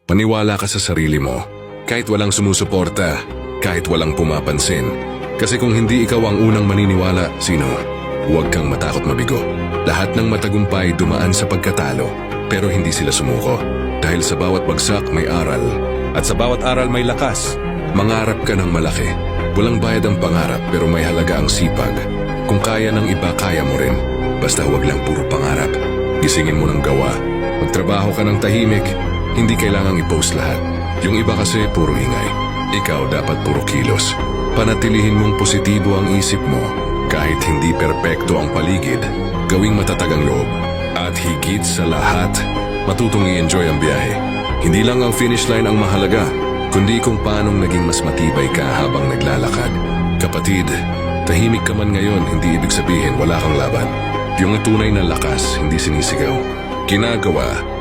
Maniwala ka sa sarili mo. Kahit walang sumusuporta, kahit walang pumapansin. Kasi kung hindi ikaw ang unang maniniwala, sino? Huwag kang matakot mabigo. Lahat ng matagumpay dumaan sa pagkatalo, pero hindi sila sumuko. Dahil sa bawat bagsak may aral. At sa bawat aral may lakas. Mangarap ka ng malaki. Walang bayad ang pangarap pero may halaga ang sipag. Kung kaya ng iba, kaya mo rin. Basta huwag lang puro pangarap. Gisingin mo ng gawa. Magtrabaho ka ng tahimik. Hindi kailangang i-post lahat. Yung iba kasi puro ingay. Ikaw dapat puro kilos. Panatilihin mong positibo ang isip mo. Kahit hindi perpekto ang paligid, gawing matatag ang loob. At higit sa lahat, matutong i-enjoy ang biyahe. Hindi lang ang finish line ang mahalaga, kundi kung paanong naging mas matibay ka habang naglalakad. Kapatid, tahimik ka man ngayon, hindi ibig sabihin wala kang laban. Yung tunay na lakas, hindi sinisigaw. Ginagawa